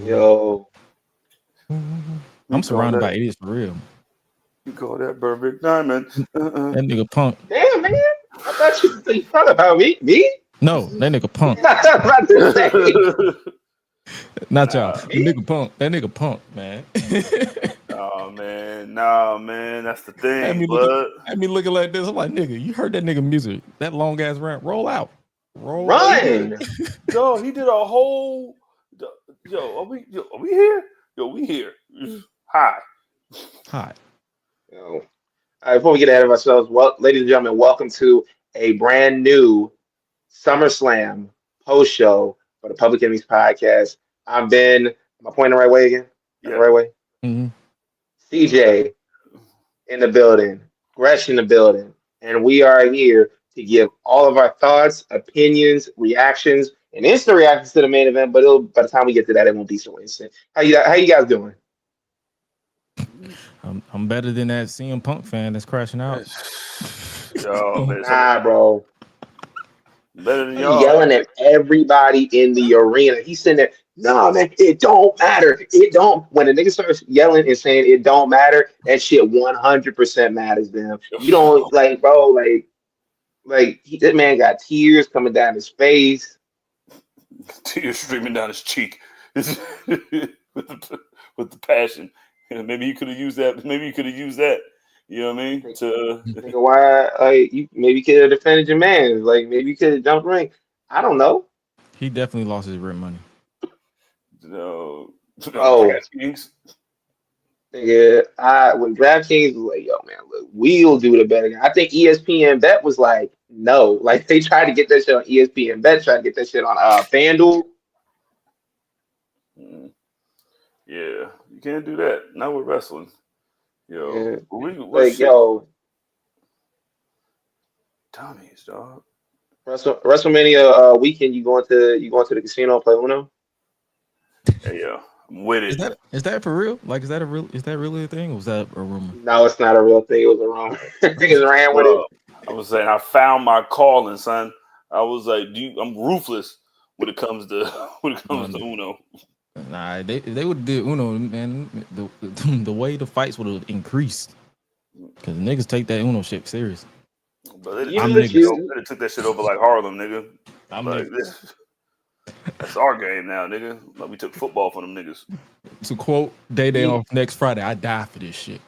Yo. I'm surrounded by idiots for real. You call that perfect diamond? That nigga Punk. Damn, man. I thought you thought about me. Me? No, that nigga Punk. I was about to say. Not y'all. That nigga Punk, man. Oh man, nah, man, that's the thing. Had me looking like this. I'm like, nigga, you heard that nigga music? That long ass rap. Roll out. Run. Yo, he did a whole. Yo, are we here? Yo, we here. Hi. Yo. All right, before we get ahead of ourselves, well, ladies and gentlemen, welcome to a brand new SummerSlam post show for the Public Enemies podcast. I'm Ben. Am I pointing the right way again? Yeah. The right way? Mm-hmm. CJ in the building, Gresh in the building, and we are here to give all of our thoughts, opinions, reactions, and instant reactions to the main event. But by the time we get to that, it won't be so instant. How you guys doing? I'm better than that CM Punk fan that's crashing out. Yo, man, nah, bro. Better than He's y'all. yelling at everybody in the arena. He's saying that, no, man, it don't matter. It don't. When a nigga starts yelling and saying it don't matter, that shit 100% matters to him. You don't like, bro, that man got tears coming down his face. Tears streaming down his cheek with the passion. Maybe you could have used that. Maybe you could have used that. You know what I mean? Why? You maybe could have defended your man. Like maybe you could have jumped ring. I don't know. He definitely lost his rent money. No. DraftKings. Nigga, when DraftKings was like, yo, man, look, we'll do the betting. I think ESPN Bet was like, no. Like they tried to get that shit on ESPN Bet, tried to get that shit on FanDuel. Yeah, you can't do that. Not with wrestling. Yo, Tommy's dog. WrestleMania weekend, you going to the casino and play Uno? Yeah, I'm with it. Is that for real? Like, is that really a thing? Or was that a rumor? No, it's not a real thing. It was a rumor. Niggas ran with it. I was saying, I found my calling, son. I was like, I'm ruthless when it comes to Uno. Nah, they would do Uno, man. The way the fights would have increased, because niggas take that Uno shit serious. But they took that shit over like Harlem, nigga. That's our game now, nigga. Like we took football from them niggas. To quote Day off next Friday, I die for this shit.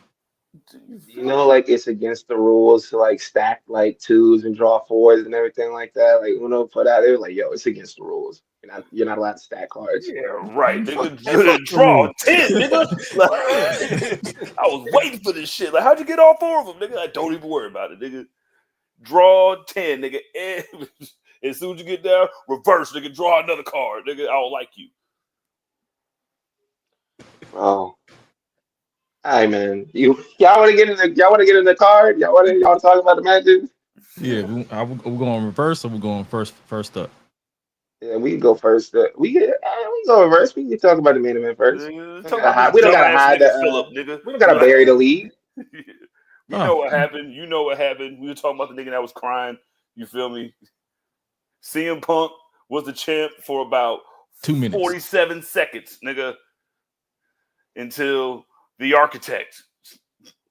You know, like it's against the rules to like stack like twos and draw fours and everything like that. Like Uno put out, they were like, "Yo, it's against the rules. You're not allowed to stack cards." Yeah, right. Nigga, draw 10, nigga. Like, I was waiting for this shit. Like, how'd you get all four of them, nigga? Like, don't even worry about it, nigga. Draw 10, nigga. And as soon as you get there, reverse, nigga. Draw another card, nigga. I don't like you. Oh. All right, man. Y'all want to get in the card? Y'all want to talk about the matches? Yeah, we're going reverse or we're going first up. Yeah, we can go first. We go reverse. We can talk about the main event first. We don't gotta hide that. Phillip, nigga. We don't gotta bury the lead. You know what happened. You know what happened. We were talking about the nigga that was crying. You feel me? CM Punk was the champ for about 2 minutes, 47 seconds, nigga, until the architect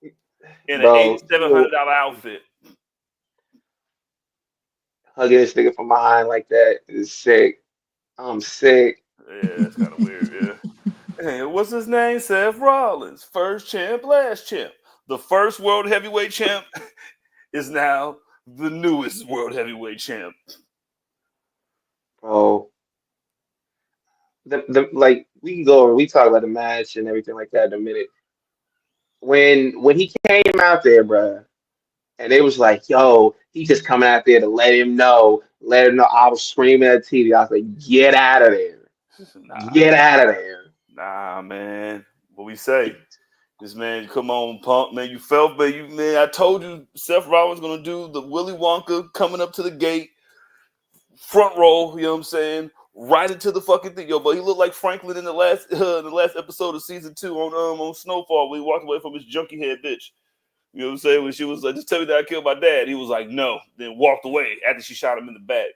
in an $8,700 outfit. Hugging this nigga from behind like that is sick. I'm sick. Yeah, that's kind of weird, yeah. Hey, what's his name? Seth Rollins. First champ, last champ. The first world heavyweight champ is now the newest world heavyweight champ. Oh. We can go over, we talk about the match and everything like that in a minute. When he came out there, bruh, and it was like, yo, he just coming out there to let him know. I was screaming at the TV. I was like, get out of there. Get out of there. Nah, man. What we say? This man, come on, Punk, man. You felt, but man, I told you Seth Rollins gonna do the Willy Wonka coming up to the gate, front row, you know what I'm saying? Right into the fucking thing. Yo, but he looked like Franklin in the last episode of season 2 on Snowfall when he walked away from his junkie head bitch. You know what I'm saying? When she was like, just tell me that I killed my dad. He was like, no. Then walked away after she shot him in the back.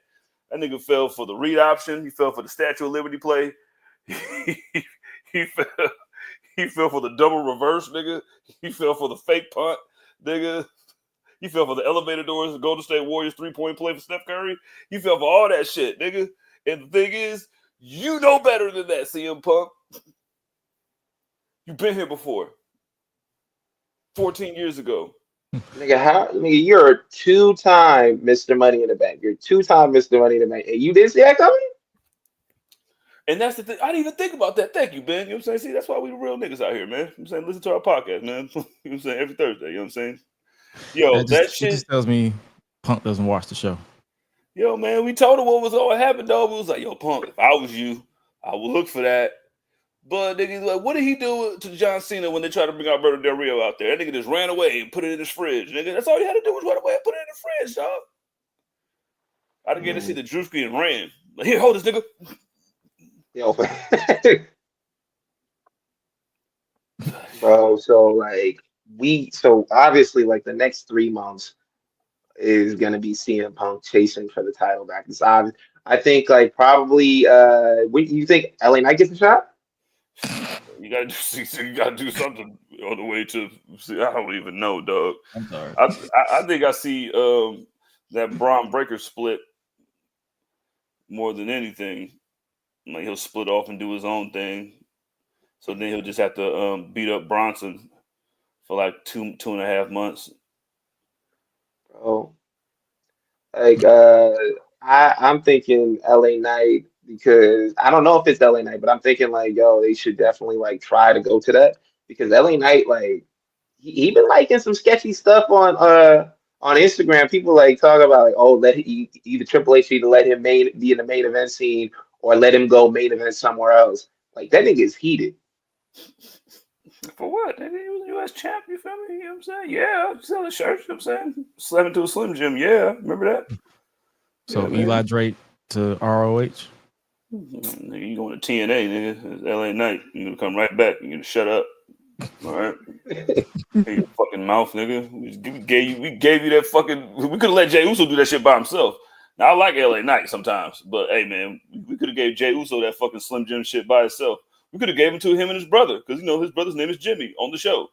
That nigga fell for the read option. He fell for the Statue of Liberty play. he fell for the double reverse, nigga. He fell for the fake punt, nigga. He fell for the elevator doors, the Golden State Warriors 3-point play for Steph Curry. He fell for all that shit, nigga. And the thing is, you know better than that, CM Punk. You've been here before. 14 years ago. Nigga, you're a 2-time Mr. Money in the Bank. You're a 2-time Mr. Money in the Bank. And you didn't see that coming? And that's the thing. I didn't even think about that. Thank you, Ben. You know what I'm saying? See, that's why we the real niggas out here, man. You know what I'm saying? Listen to our podcast, man. You know what I'm saying? Every Thursday. You know what I'm saying? Yo, that shit. It just tells me Punk doesn't watch the show. Yo, man, we told him what was going to happen, though. We was like, yo, Punk, if I was you, I would look for that. But nigga, like, what did he do to John Cena when they tried to bring Alberto Del Rio out there? That nigga just ran away and put it in his fridge, nigga. That's all he had to do was run away and put it in the fridge, dog. I didn't get to see the Drewski and ran. Like, here, hold this, nigga. Yo, bro. So obviously, like the next 3 months is gonna be CM Punk chasing for the title back. It's obvious. I think like probably. You think LA Knight gets a shot? You gotta do something on the way to. See, I don't even know, dog. I'm sorry. I think I see that Bron Breaker split more than anything. Like he'll split off and do his own thing. So then he'll just have to beat up Bronson for like 2.5 months. Bro, like I'm thinking LA Knight because I don't know if it's LA Knight, but I'm thinking like, yo, they should definitely like try to go to that because LA Knight like he been liking some sketchy stuff on Instagram. People like talk about like, oh, either Triple H either let him be in the main event scene or let him go main event somewhere else. Like that nigga is heated. For what? Nigga, he was U.S. champ, you feel me? You know what I'm saying? Yeah, selling shirts, you know what I'm saying? Slamming to a Slim Jim, yeah. Remember that? So yeah, Eli Drake to ROH? Nigga, you going to TNA, nigga. It's LA Knight. You're going to come right back. You're going to shut up. All right? Hey, your fucking mouth, nigga. We gave you that fucking... We could have let Jey Uso do that shit by himself. Now, I like LA Knight sometimes, but hey, man, we could have gave Jey Uso that fucking Slim Jim shit by himself. We could have gave him to him and his brother because, you know, his brother's name is Jimmy on the show.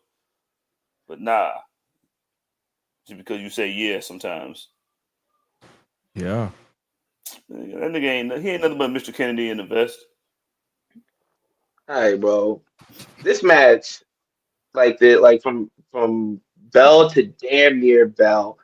But nah. Just because you say yeah sometimes. Yeah. That nigga ain't nothing but Mr. Kennedy in the vest. All right, bro. This match, from bell to damn near bell,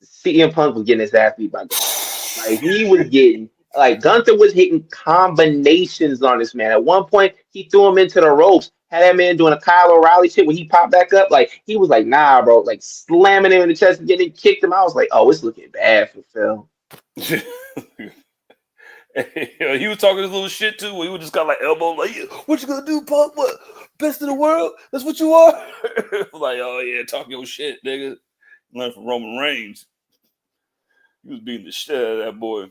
CM Punk was getting his ass beat by Gunther. Like he was getting Gunther was hitting combinations on this man. At one point, he threw him into the ropes. Had that man doing a Kyle O'Reilly shit when he popped back up. Like he was like, nah, bro, like slamming him in the chest and getting kicked him. I was like, oh, it's looking bad for Phil. He was talking his little shit too. He was just got like elbow, like, what you gonna do, Punk? What? Best in the world? That's what you are? Like, oh yeah, talk your shit, nigga. Learn from Roman Reigns. He was beating the shit out of that boy.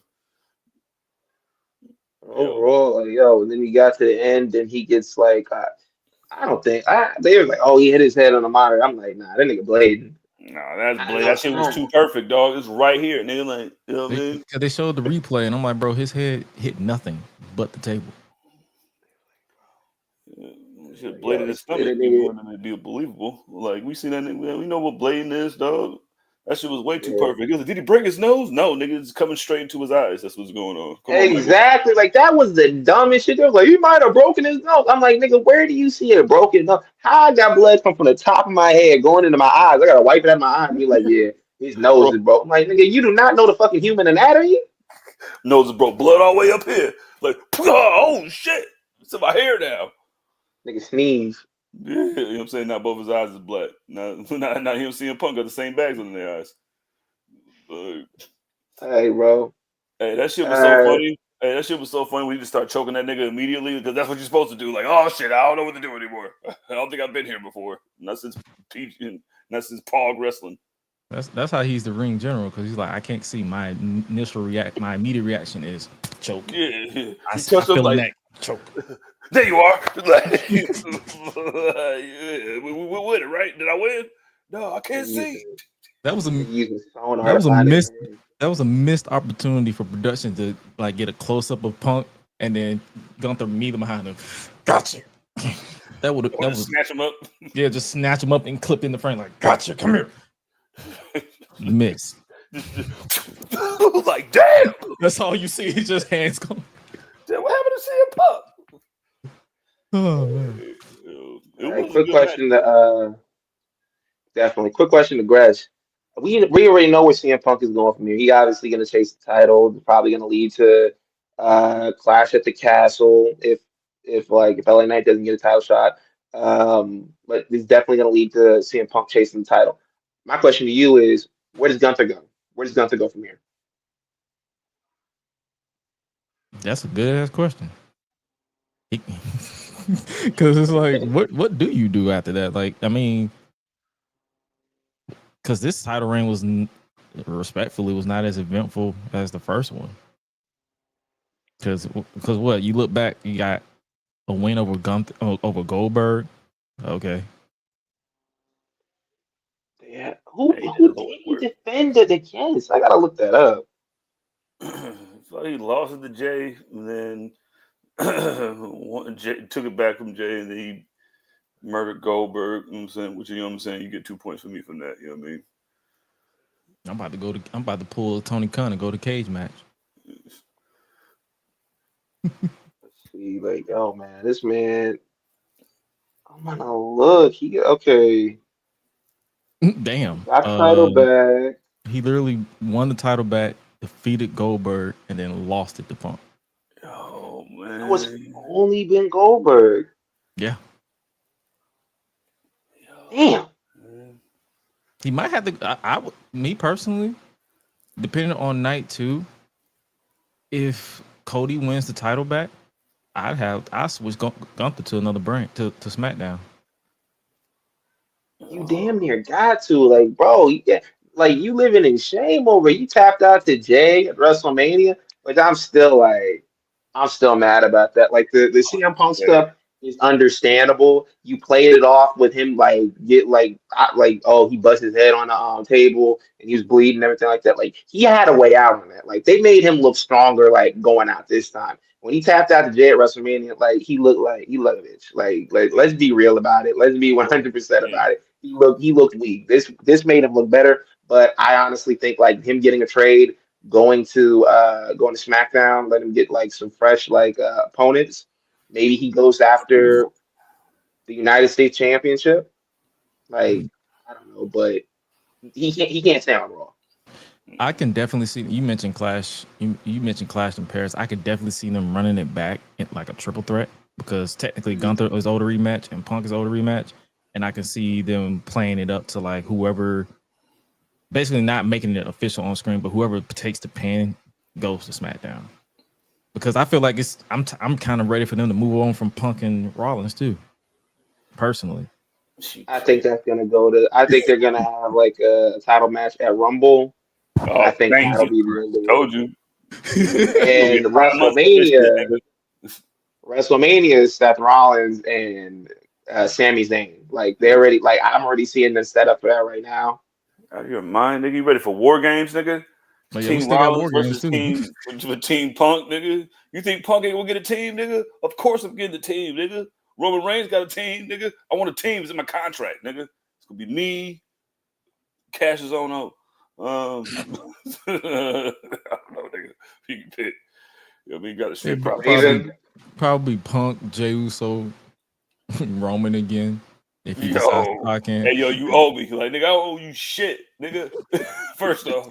Overall, and then he got to the end and he gets like, I don't think, they were like, oh, he hit his head on the monitor. I'm like, nah, that nigga blading. Nah, that's Blade. That shit was too perfect, dog. It's right here. And they're like, you know what I mean? They showed the replay, and I'm like, bro, his head hit nothing but the table. Shit, Blade in his stomach. It'd be believable. Like, we seen that. We know what blading is, dog. That shit was way too perfect. He was like, did he break his nose? No, nigga, it's coming straight into his eyes. That's what's going on. Exactly. Like, that was the dumbest shit. They was like, he might have broken his nose. I'm like, nigga, where do you see a broken nose? How I got blood come from the top of my head going into my eyes? I got to wipe it out of my eye and be like, yeah, his nose is broken. I'm like, nigga, you do not know the fucking human anatomy? Nose is broke. Blood all the way up here. Like, oh, shit. It's in my hair now. Nigga sneeze. Yeah, you know what I'm saying? Not both his eyes is black. Not him seeing Punk got the same bags under their eyes. Hey, bro. Hey, that shit was so funny. Hey, that shit was so funny when you just start choking that nigga immediately because that's what you're supposed to do. Like, oh shit, I don't know what to do anymore. I don't think I've been here before. Not since Pog wrestling. That's how he's the ring general because he's like, I can't see. My immediate reaction is choke. Yeah. I feel like that choke. There you are. Like, yeah, we win it, right? Did I win? No, I can't see. That was a That was a missed opportunity for production to like get a close up of Punk and then Gunther meet him behind him. Gotcha. That would snatch him up. Yeah, just snatch him up and clip in the front like, gotcha, come here. Miss. Like, damn. That's all you see. It's just hands going. What happened to CM Punk? Oh man. Right, quick question to definitely quick question to Gresh. We already know where CM Punk is going from here. He obviously going to chase the title. Probably going to lead to Clash at the Castle if LA Knight doesn't get a title shot. But it's definitely going to lead to CM Punk chasing the title. My question to you is, where does Gunther go? Where does Gunther go from here? That's a good ass question. Because it's like, what do you do after that? Like, I mean, because this title reign was respectfully was not as eventful as the first one. Because what you look back, you got a win over Gunther over Goldberg. Okay. Yeah, who did he defend it against? I gotta look that up. So he lost it to Jey, and then took it back from Jey, and then he murdered Goldberg. You know what I'm saying? Which, you know what I'm saying? You get 2 points for me from that. You know what I mean? I'm about to pull Tony Khan and go to cage match. Let's see, like, oh man, this man. I'm gonna look. Okay. Damn. Got the title back. He literally won the title back, defeated Goldberg, and then lost it to Punk. Oh man, It's only been Goldberg. Yeah. Damn. He might have to. Me personally, depending on night 2, if Cody wins the title back, I switch Gunther to another brand to SmackDown. You damn near got to, like, bro. You living in shame over. You tapped out to Jey at WrestleMania, but I'm still mad about that. Like the CM Punk stuff is understandable. You played it off with him oh, he bust his head on the table and he was bleeding and everything like that. Like he had a way out on that. Like they made him look stronger like going out this time. When he tapped out to Jey at WrestleMania, like he looked a bitch. Like let's be real about it. Let's be 100% about it. He looked weak. This made him look better, but I honestly think like him getting a trade, going to SmackDown, let him get like some fresh opponents. Maybe he goes after the United States Championship. Like I don't know, but he can't stay on Raw. I can definitely see. You mentioned Clash. You mentioned Clash in Paris. I could definitely see them running it back in like a triple threat because technically Gunther is owed a rematch and Punk is owed a rematch, and I can see them playing it up to like whoever. Basically, not making it official on screen, but whoever takes the pin goes to SmackDown. Because I feel like I'm kind of ready for them to move on from Punk and Rollins too. Personally, I think that's gonna go to. I think they're gonna have like a title match at Rumble. Oh, I think that'll be the end of it. Told you. And WrestleMania is Seth Rollins and Sami Zayn. Like they already I'm already seeing them set up for that right now. Out of your mind, nigga. You ready for War Games, nigga? But Team Rollins versus Team Punk, nigga. You think Punk ain't gonna get a team, nigga? Of course I'm getting the team, nigga. Roman Reigns got a team, nigga. I want a team. It's in my contract, nigga. It's gonna be me. Cash is on out. I don't know, nigga. You can pick. You know, we got a shit probably Punk, Jey Uso, Roman again. If he decides to clock in. Hey, yo, you owe me. Like, nigga, I owe you shit, nigga. First off.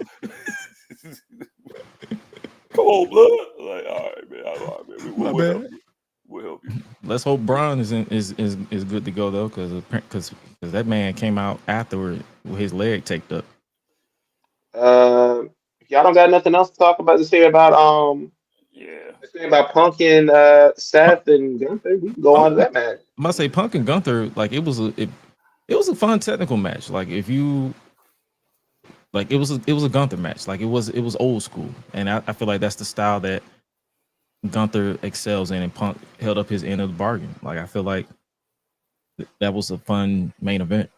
Come on, blood. Like, all right, man. We'll help you. Let's hope Bron is good to go though, because that man came out afterward with his leg taped up. If y'all don't got nothing else to talk about to say about Punk and Seth and Gunther, we can go on to that match. I must say Punk and Gunther, like it was a fun technical match. Like if you like it was a Gunther match. Like it was old school. And I feel like that's the style that Gunther excels in, and Punk held up his end of the bargain. Like I feel like that was a fun main event.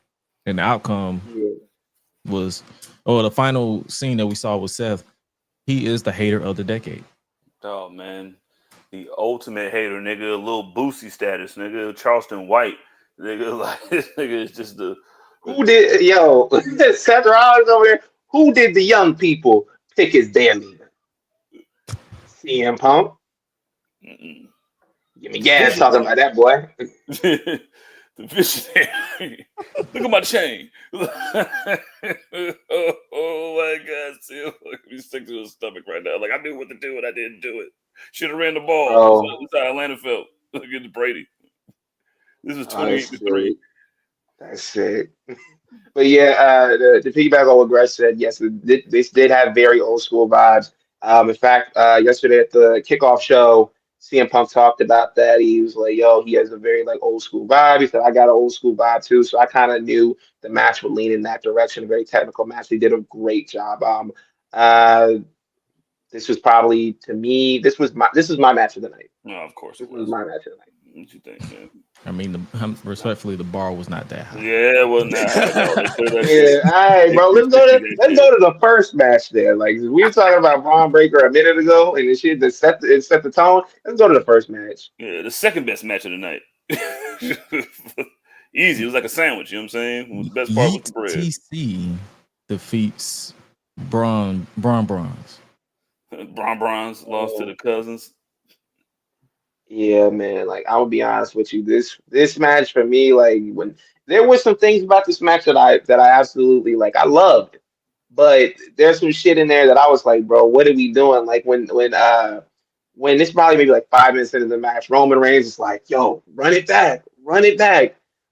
And the outcome was the final scene that we saw with Seth. He is the hater of the decade. Oh man, the ultimate hater, nigga. A little Boosie status, nigga. Charleston White, nigga. Like this nigga is just the. Who did Seth Rollins over there? Who did the young people pick as their leader? CM Punk. Mm-mm. Give me gas talking about that boy. The visionary. Look at my chain. Oh my God, see, me sick to his stomach right now. Like I knew what to do and I didn't do it. Should have ran the ball. Bro. That's how Atlanta felt against Brady. This is 28-3. That's it. But yeah, the piggyback on what Greg said, yes, this did have very old school vibes. In fact, yesterday at the kickoff show, CM Punk talked about that. He was like, "Yo, he has a very like old school vibe." He said, "I got an old school vibe too." So I kind of knew the match would lean in that direction. A very technical match. They did a great job. Uh, this was probably to me, this is my match of the night. No, of course This it was was. my match of the night. What you think, man? I mean, respectfully, the bar was not that high. Yeah, it wasn't that high, dog. They cleared that Yeah, shit. all right, bro. Let's go to the first match there. Like we were talking about Bron Breaker a minute ago, and the shit that set the tone. Let's go to the first match. Yeah, the second best match of the night. Easy. It was like a sandwich. You know what I'm saying? The best part was the bread. TC defeats Bron Bronze. Bronze lost to the Cousins. Yeah, man. Like I'll be honest with you, this match for me, like when there were some things about this match that I absolutely like, I loved, but there's some shit in there that I was like, bro, what are we doing? Like when this probably maybe like 5 minutes into the match, Roman Reigns is like, yo, run it back.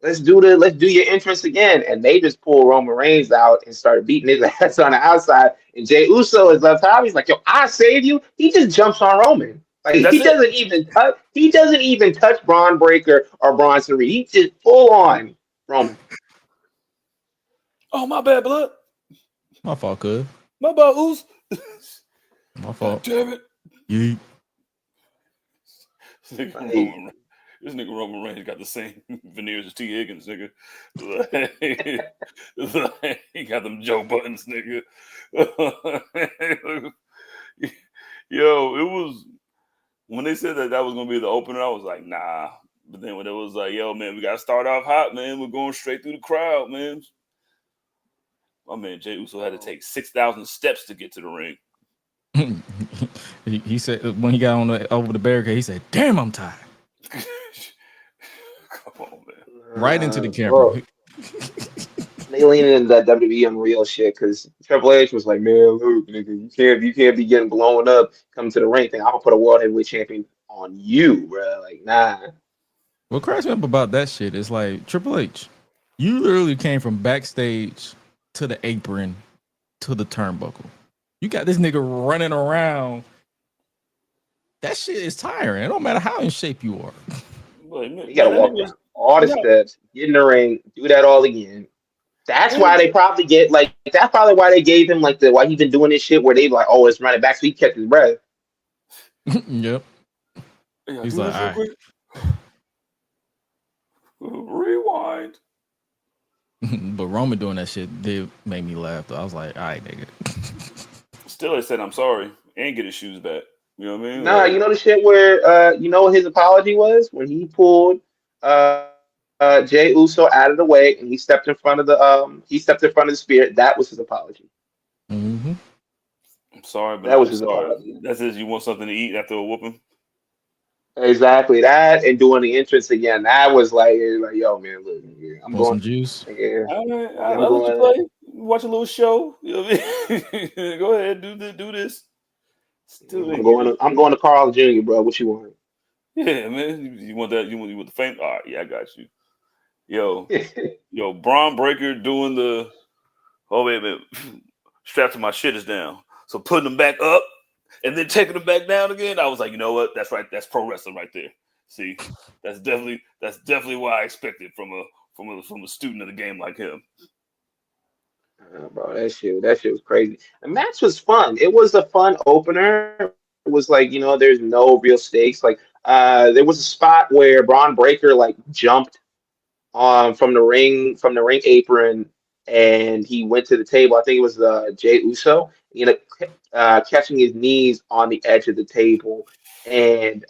Let's do your entrance again. And they just pull Roman Reigns out and start beating his ass on the outside. And Jey Uso is left out. He's like, yo, I saved you. He just jumps on Roman. Like That's it. he doesn't even touch Bron Breaker or Bronson Reed. He just full on Roman. Oh, my bad, blood. My fault, cuz. My bad, Oos. My fault. Damn it. Yeet. This nigga Roman Reigns got the same veneers as T. Higgins, nigga. He got them Joe Buttons, nigga. Yo, it was when they said that was gonna be the opener. I was like, nah. But then when it was like, yo, man, we gotta start off hot, man. We're going straight through the crowd, man. My man Jey Uso had to take 6,000 steps to get to the ring. He said when he got over the barricade, he said, "Damn, I'm tired." Come on, man. Right into the camera. They leaning into that WWE Unreal shit because Triple H was like, man, look, nigga, you can't be getting blown up, come to the ring thing. I'm gonna put a world heavyweight champion on you, bro. Like, nah. What cracks me up about that shit is like Triple H, you literally came from backstage to the apron to the turnbuckle. You got this nigga running around. That shit is tiring. It don't matter how in shape you are. You gotta walk down all the steps, get in the ring, do that all again. That's why they probably that's probably why they gave him why he been doing this shit where they like, oh, it's running back, so he kept his breath. Yep. Yeah, he's like, all right. Rewind. But Roman doing that shit did make me laugh. Though. I was like, all right, nigga. Still, he said, I'm sorry, and get his shoes back. You know what I mean? Nah, you know the shit where you know what his apology was when he pulled Jey Uso out of the way and he stepped in front of the spear. That was his apology. Mm-hmm. I'm sorry, but that was his apology. That says you want something to eat after a whooping. Exactly that, and doing the entrance again. That was like yo, man, look, I'm going some juice. Yeah, I'll let you play. Watch a little show. You know what I mean? Go ahead, do this. I'm going to Carl Jr., bro. What you want? Yeah, man. You want that? You want the fame? All right, yeah, I got you. Yo, Bron Breaker doing the. Oh wait a minute. Strap to my shit is down. So putting them back up and then taking them back down again. I was like, you know what? That's right. That's pro wrestling right there. See, that's definitely what I expected from a student of the game like him. Bro, that shit was crazy. The match was fun. It was a fun opener. It was like, there's no real stakes. Like, there was a spot where Bron Breaker like jumped from the ring apron and he went to the table. I think it was Jey Uso. You know, catching his knees on the edge of the table, and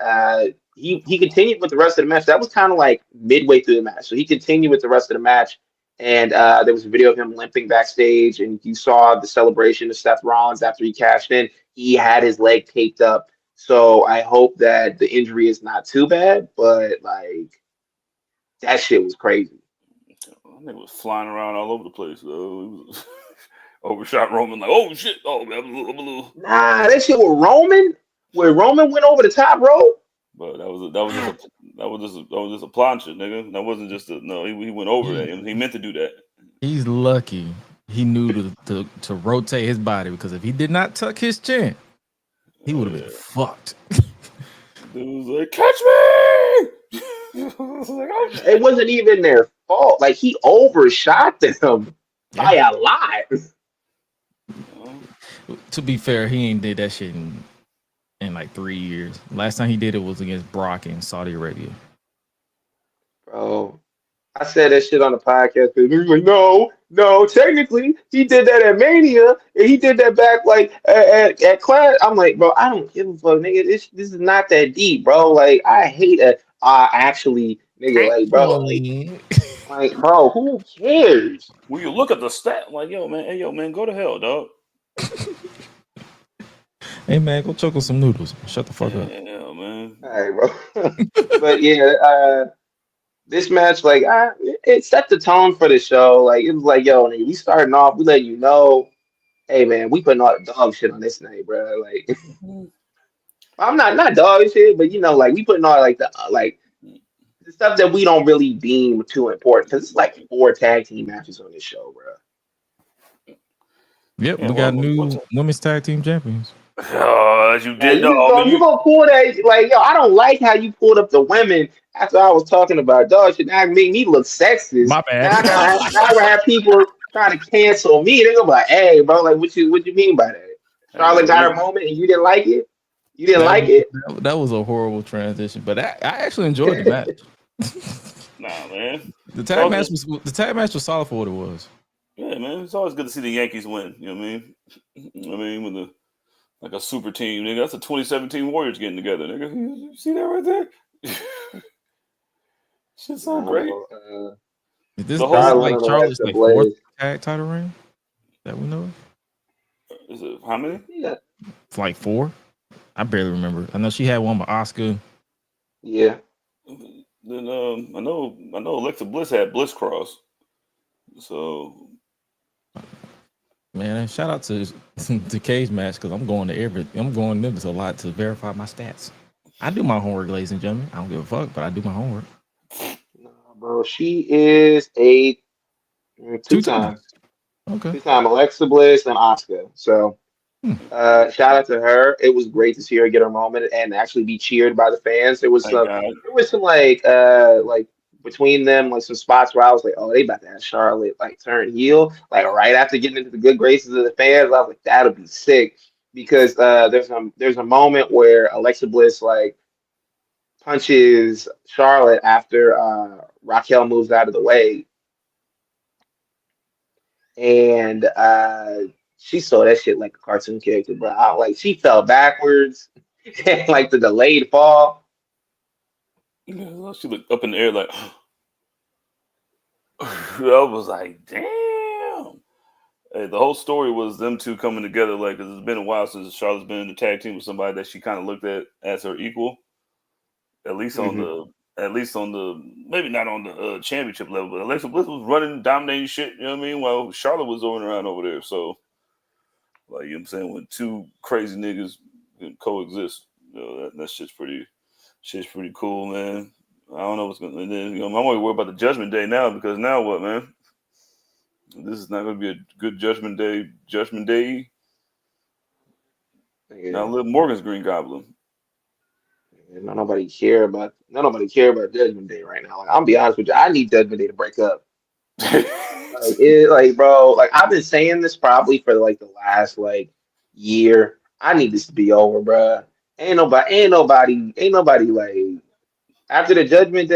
he continued with the rest of the match. That was kind of like midway through the match, so he continued with the rest of the match. And there was a video of him limping backstage, and you saw the celebration of Seth Rollins after he cashed in. He had his leg taped up, so I hope that the injury is not too bad. But like that shit was crazy. I think it was flying around all over the place. Though. It was overshot Roman like, oh shit, oh man, I'm a little. Nah, that shit with Roman, where Roman went over the top rope. But that was just a plancha, nigga. That wasn't just he went over that. He meant to do that. He's lucky he knew to rotate his body, because if he did not tuck his chin, he would have been fucked. Dude was like, catch me! It wasn't even their fault. Like he overshot them by a lot. To be fair, he ain't did that shit in like 3 years. Last time he did it was against Brock in Saudi Arabia. Bro, I said that shit on the podcast. He was like, no, technically he did that at Mania, and he did that back like at Clash. I'm like, bro, I don't give a fuck, nigga. This is not that deep, bro. Like I hate it. Actually, nigga, like, bro, like, bro, who cares? When you look at the stat, like, yo, man, go to hell, dog. Hey man, go choke on some noodles. Shut the fuck up. Yeah, man. All right, bro. But yeah, this match, like, it set the tone for the show. Like, it was like, yo, nigga, we starting off, we letting you know, hey man, we putting all the dog shit on this night, bro. Like, I'm not dog shit, but you know, like, we putting all like the stuff that we don't really deem too important, because it's like 4 tag team matches on this show, bro. Yep, we got new women's tag team champions. You did you gonna pull that, like, yo, I don't like how you pulled up the women after I was talking about dog shit. Now make me look sexist. My bad. Now I gotta have people trying to cancel me. They're gonna be like, hey, bro, like, what you mean by that? Charlotte got her moment and you didn't like it? You didn't like it? That was a horrible transition, but I actually enjoyed the match. Nah, man. The tag match was solid for what it was. Yeah, man. It's always good to see the Yankees win. You know what I mean? With like a super team, nigga. That's the 2017 Warriors getting together, nigga. You see that right there? Shit's so great. Is this like Charlotte's like 4th tag title reign that we know of? Is it how many? Yeah. It's like 4. I barely remember. I know she had one with Asuka. Yeah. Then I know Alexa Bliss had Bliss Cross. So man, shout out to Cage match, because I'm going to this a lot to verify my stats. I do my homework, ladies and gentlemen. I don't give a fuck, but I do my homework. No, bro, she is a two-time. Okay. 2-time Alexa Bliss and Asuka. So shout out to her. It was great to see her get her moment and actually be cheered by the fans. There was some like between them, like some spots where I was like, oh, they about to have Charlotte like turn heel. Like right after getting into the good graces of the fans, I was like, that'll be sick. Because there's a moment where Alexa Bliss like punches Charlotte after Raquel moves out of the way. And she saw that shit like a cartoon character, bro. Like she fell backwards and like the delayed fall. Yeah, she looked up in the air like I was like, damn. Hey, the whole story was them two coming together, like, because it's been a while since Charlotte's been in the tag team with somebody that she kind of looked at as her equal, at least on the maybe not on the championship level, but Alexa Bliss was running, dominating shit. You know what I mean? While Charlotte was going around over there. So, like, you know what I'm saying, when two crazy niggas can coexist, you know, that shit's pretty cool, man. I don't know what's going to. Then, you know, I'm only worried about the Judgment Day now, because now what, man? This is not going to be a good Judgment Day. Yeah. Now Liv Morgan's Green Goblin. Nobody care about Judgment Day right now. Like, I'll be honest with you, I need Judgment Day to break up. Bro, like I've been saying this probably for like the last like year. I need this to be over, bro. Ain't nobody like after the Judgment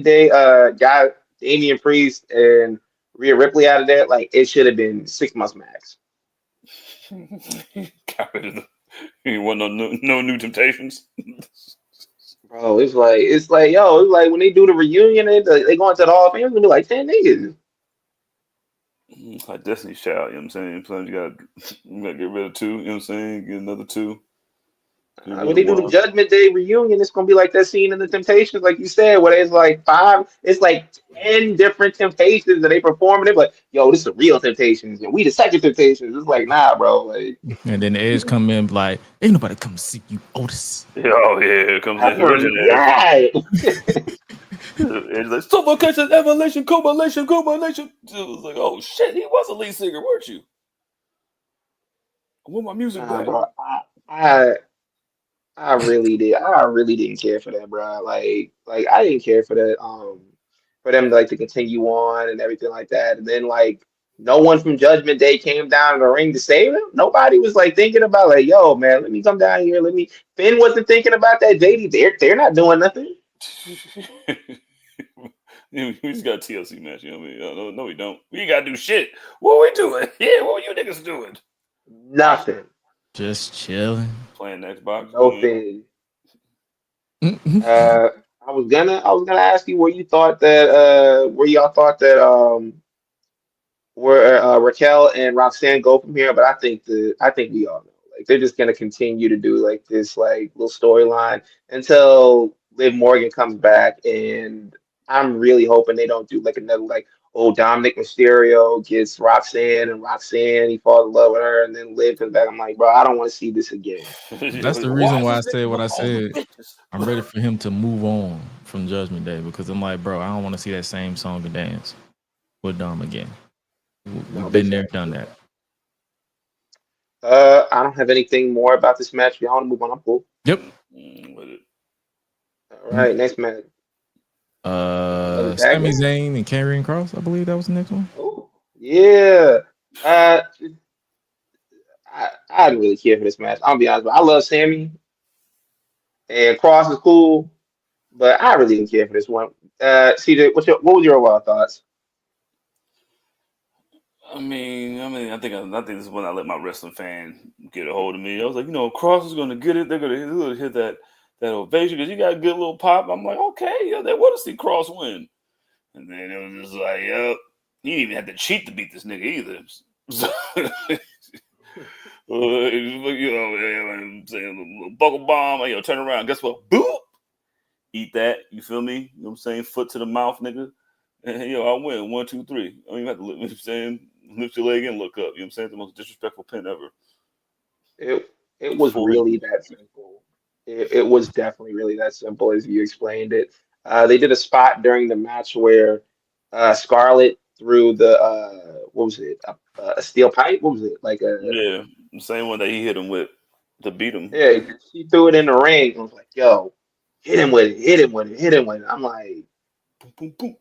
Day, got Damian Priest and Rhea Ripley out of there, like it should have been 6 months max. Got rid of the. You want no new temptations? Bro, it's like yo, it's like when they do the reunion, they go into the Hall of Fame, it's gonna be like 10 niggas. Like Destiny's Child, you know what I'm saying? Sometimes you gotta get rid of 2, you know what I'm saying? Get another 2. When they do the Judgment Day reunion, it's gonna be like that scene in the Temptations, like you said, where there's like 10 different Temptations, and they perform, and they're like, "Yo, this is the real Temptations, and we the second Temptations." It's like, nah, bro. Like, and then the Edge come in like, "Ain't nobody come to see you, Otis." Oh yeah, here comes the original. Yeah. It's like suffocation, evolution, culmination. It was like, oh shit, he was a lead singer, weren't you? I want my music back. Bro, I really did. I really didn't care for that, bro. Like I didn't care for that. For them to continue on and everything like that. And then no one from Judgment Day came down in the ring to save him. Nobody was thinking about yo, man, let me come down here. Finn wasn't thinking about that. JD, they're not doing nothing. We just got a TLC match, you know what I mean? No, we don't. We ain't gotta do shit. What we doing? Yeah, what you niggas doing? Nothing. Just chilling. Playing Xbox. No thing. I was gonna ask you where y'all thought that where Raquel and Roxanne go from here, but I think we all know. They're just gonna continue to do this little storyline until Liv Morgan comes back, and I'm really hoping they don't do another Dominic Mysterio gets Roxanne, and Roxanne he falls in love with her, and then Liv comes back. I'm like, bro, I don't want to see this again. That's the reason why I said what I said. I'm ready for him to move on from Judgment Day because I'm like, bro, I don't want to see that same song and dance with Dom again. We've been there, done that. I don't have anything more about this match. Y'all want to move on? I'm cool. Yep. All right, next match. Sami Zayn and Karrion Kross, I believe that was the next one. Oh, yeah. I didn't really care for this match. I'll be honest, but I love Sami, and Kross is cool, but I really didn't care for this one. CJ, what was your overall thoughts? I think this is when I let my wrestling fan get a hold of me. I was like, Kross is going to get it. They're going to hit that ovation because you got a good little pop. I'm like, okay, yeah, they want to see Kross win. And then it was just like, yep, he didn't even have to cheat to beat this nigga either. So, I'm saying, buckle bomb, turn around. Guess what? Boop! Eat that. You feel me? You know what I'm saying? Foot to the mouth, nigga. And I win. 1, 2, 3. I don't even have to look. You know what I'm saying? Lift your leg and look up. You know what I'm saying? The most disrespectful pin ever. It was really that simple. It was definitely really that simple as you explained it. They did a spot during the match where Scarlett threw the what was it? A steel pipe? What was it? Yeah, the same one that he hit him with to beat him. Yeah, she threw it in the ring. I was like, yo, hit him with it. I'm like, boom, boom, boom.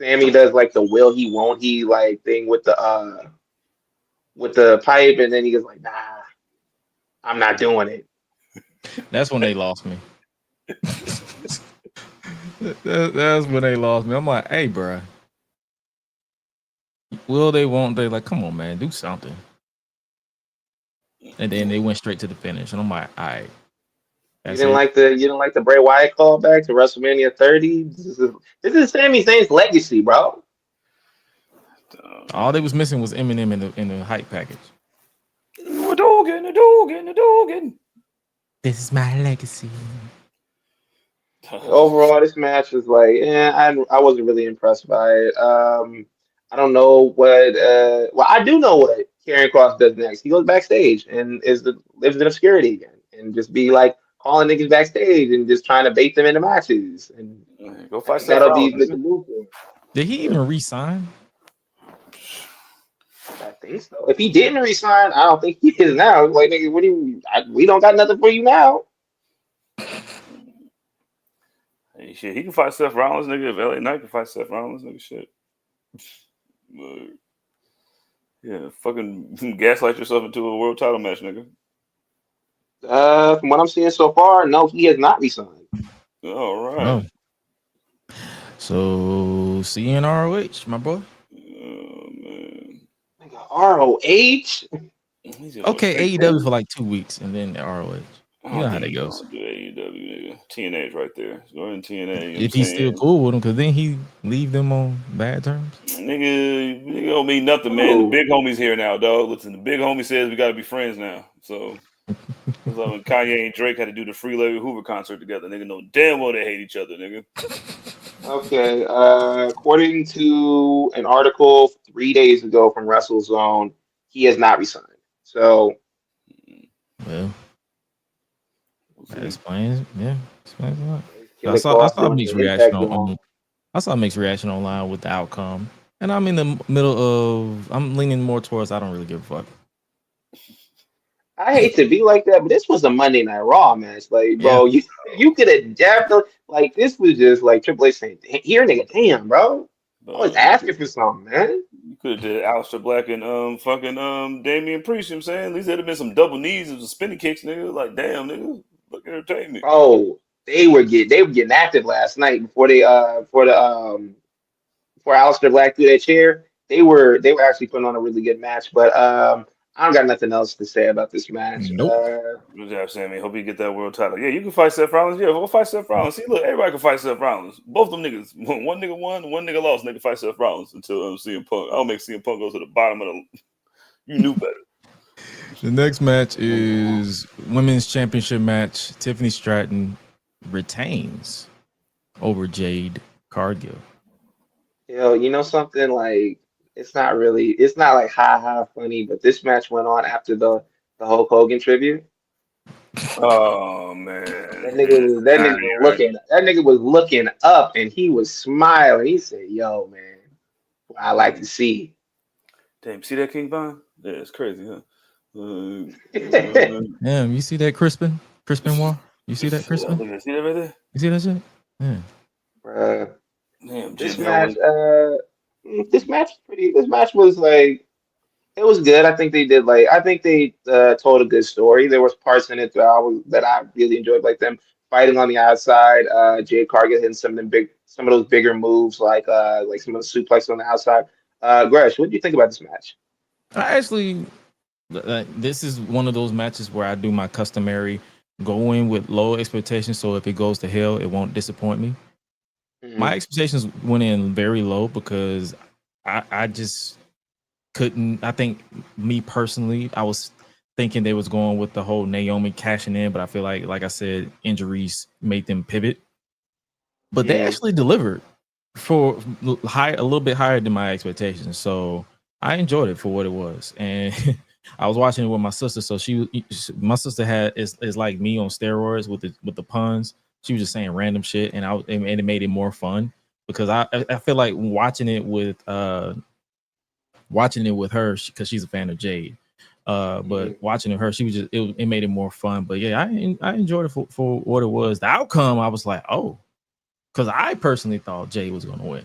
Sami does the will he won't he thing with the pipe, and then he goes nah, I'm not doing it. That's when they lost me. That's when they lost me. I'm like, hey, bro. Will they, won't they? Come on, man, do something. And then they went straight to the finish, and I'm like, all right. You didn't like the Bray Wyatt callback to WrestleMania 30? This is Sami Zayn's legacy, bro. All they was missing was Eminem in the hype package. The dog. This is my legacy. Overall, this match was I wasn't really impressed by it. I don't know what. Well, I do know what Karrion Kross does next. He goes backstage and lives in obscurity again, and just be calling niggas backstage and just trying to bait them into matches. And go fight Seth Rollins. Did he even resign? I think so. If he didn't resign, I don't think he is now. Nigga, what do you? We don't got nothing for you now. Hey, shit, he can fight Seth Rollins, nigga. If LA Knight can fight Seth Rollins, nigga, shit. Yeah, fucking gaslight yourself into a world title match, nigga. From what I'm seeing so far, no, he has not resigned. All right. Oh. So, see you in ROH, my boy. ROH. Okay, AEW for like 2 weeks and then ROH. You know how that goes. Do AEW, nigga. TNA's right there. Go ahead and TNA. You know If he's still cool with him, because then he leave them on bad terms. Nigga don't mean nothing, man. The big homie's here now, dog. Listen, the big homie says we got to be friends now. So, that's like when Kanye and Drake had to do the Free Larry Hoover concert together. Nigga know damn well they hate each other, nigga. Okay, according to an article 3 days ago from WrestleZone, he has not resigned. So, well, that explains a lot. Killer I saw doing mixed the reaction Impact on I saw mixed reaction online with the outcome, and I'm in the middle of I'm leaning more towards I don't really give a fuck. I hate to be like that, but this was a Monday Night Raw match. Like, bro, you could have definitely like this was just like Triple H saying, "Here, nigga, damn, bro, I was asking for something, man." You could have did Aleister Black and fucking Damian Priest. You know what I'm saying, at least there'd have been some double knees and some spinning kicks, nigga. Like, damn, nigga, look entertainment. Oh, they were getting active last night before before Aleister Black threw that chair. They were actually putting on a really good match, but I don't got nothing else to say about this match. Nope. Good job, Sammy. Hope you get that world title. Yeah, you can fight Seth Rollins. Yeah, go fight Seth Rollins. See, look, everybody can fight Seth Rollins. Both them niggas. One nigga won, one nigga lost. Nigga fight Seth Rollins until CM Punk. I'll make CM Punk go to the bottom of the. You knew better. The next match is women's championship match. Tiffany Stratton retains over Jade Cargill. Yo, you know something like it's not like ha funny, but this match went on after the Hulk Hogan tribute. Oh man, that nigga was looking up and he was smiling. He said, "Yo, man, I like to see." Damn, see that King Von? Yeah, it's crazy, huh? Damn, you see that Crispin Wall? You see that Crispin? See that right there? You see that shit? Yeah. Damn, This Jim match, Howard. this match was like it was good. I think they told a good story. There was parts in it that I really enjoyed, like them fighting on the outside. Jade Cargill hitting some of those bigger moves, like some of the suplex on the outside. Gresh, what do you think about this match? I actually, this is one of those matches where I do my customary go in with low expectations. So if it goes to hell, it won't disappoint me. Mm-hmm. My expectations went in very low because I just couldn't. I think me personally, I was thinking they was going with the whole Naomi cashing in, but I feel like I said, injuries made them pivot. But they actually delivered for a little bit higher than my expectations. So I enjoyed it for what it was. And I was watching it with my sister. So my sister is like me on steroids with the puns. She was just saying random shit, and it made it more fun because I feel like watching it with her because she's a fan of Jade. But watching her, she was just it made it more fun. But yeah, I enjoyed it for what it was. The outcome, I was like, oh. Because I personally thought Jay was going to win,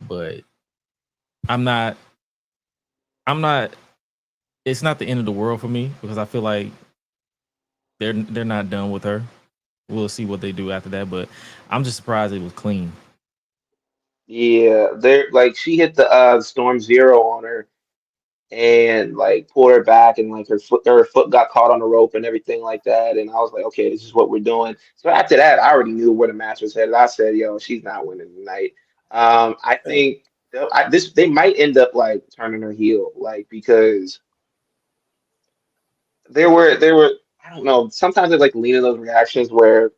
but I'm not. It's not the end of the world for me because I feel like they're not done with her. We'll see what they do after that, but I'm just surprised it was clean. Yeah, she hit the Storm Zero on her and like pulled her back and like her foot got caught on the rope and everything like that. And I was like, okay, this is what we're doing. So after that, I already knew where the match was headed. I said, yo, she's not winning tonight. I think they might end up like turning her heel, like because there were I don't know. Sometimes there's like leaning those reactions where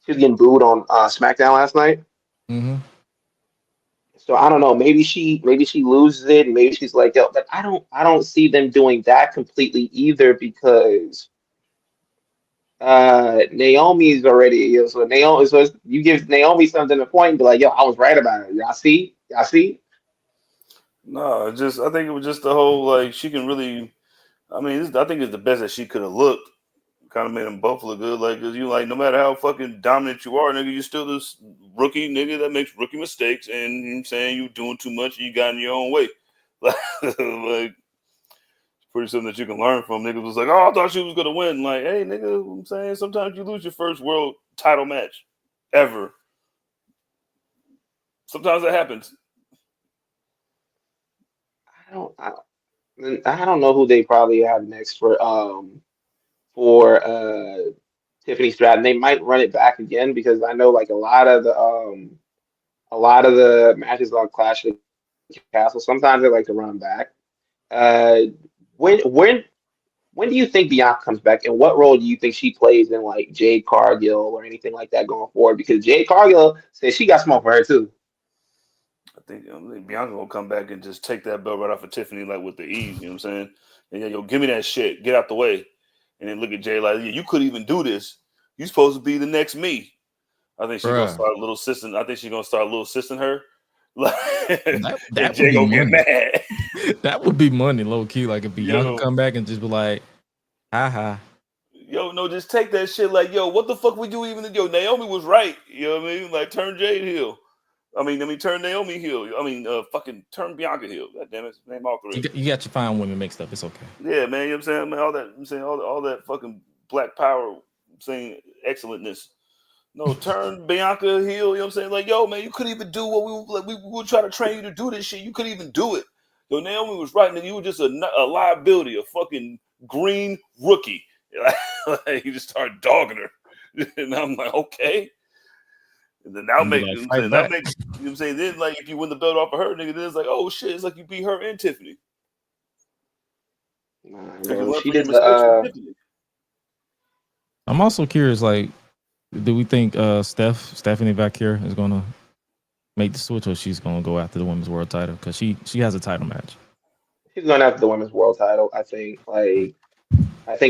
she was getting booed on SmackDown last night. Mm-hmm. So I don't know. Maybe she loses it, and maybe she's like, yo, but I don't see them doing that completely either because Naomi's already so Naomi. So you give Naomi something to point and be like, yo, I was right about it. Y'all see? No, I think it was just the whole like she can really. I mean, I think it's the best that she could have looked. Kind of made them both look good. Like, cause you like, no matter how fucking dominant you are, nigga, you're still this rookie nigga that makes rookie mistakes, and you know what I'm saying you doing too much, and you got in your own way. Like, pretty something that you can learn from. Niggas was like, oh, I thought she was gonna win. Like, hey, nigga, you know what I'm saying sometimes you lose your first world title match ever. Sometimes that happens. I don't. And I don't know who they probably have next for Tiffany Stratton. They might run it back again because I know like a lot of the matches on Clash of the Castle. Sometimes they like to run back. Uh, when when when do you think Bianca comes back, and what role do you think she plays in like Jade Cargill or anything like that going forward? Because Jade Cargill says she got smoke for her too. I think Bianca gonna come back and just take that belt right off of Tiffany like with the ease. You know what I'm saying? And yo, give me that shit. Get out the way. And then look at Jay like, yeah, you couldn't even do this. You supposed to be the next me. I think she's gonna Bruh. start little sistering. I think she's gonna start little sistering her. Like, That Jay would be gonna get money. mad. That would be money, low key. Like if Bianca Yo. come back and just be like, ha. Yo, no, just take that shit. Like, yo, what the fuck would you even? Yo, Naomi was right. You know what I mean? Like, turn Jade heel. I mean, turn Naomi heel. I mean, fucking turn Bianca heel. God damn it, name all three. You got your fine women mixed up. It's okay. Yeah, man. You know what I'm saying? Man, all that. I'm saying all that fucking black power. I'm saying excellentness. No, turn Bianca heel. You know what I'm saying? Like, yo, man, you couldn't even do what we would try to train you to do this shit. You couldn't even do it. Yo, Naomi was right, and you were just a liability, a fucking green rookie. Like, you just started dogging her, and I'm like, okay. And then that'll make, Like, you know what I'm fight saying? back. You know what I'm saying? Then, like, if you win the belt off of her, nigga, then it's like, oh shit, it's like you beat her and Tiffany. Nah, Like you yo, learn she from your did mistakes from the Tiffany. I'm also curious, like, do we think Stephanie Vacquier is gonna make the switch, or she's gonna go after the women's world title? Because she has a title match. she's going after the women's world title. I think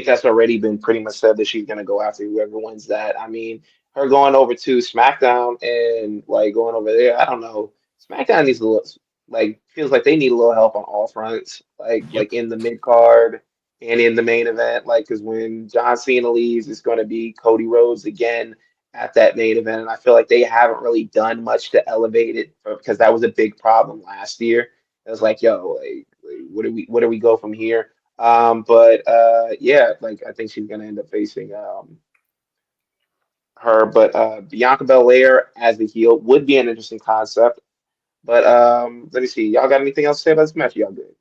that's already been pretty much said that she's gonna go after whoever wins that. I mean, her going over to SmackDown and like going over there, I don't know. SmackDown needs a little like feels like they need a little help on all fronts, Yep. like in the mid card and in the main event. Like, because when John Cena leaves, it's going to be Cody Rhodes again at that main event, and I feel like they haven't really done much to elevate it because that was a big problem last year. It was like, yo, like where do we go from here? But yeah, like I think she's gonna end up facing her. But Bianca Belair as the heel would be an interesting concept. But let me see. Y'all got anything else to say about this match? Y'all good?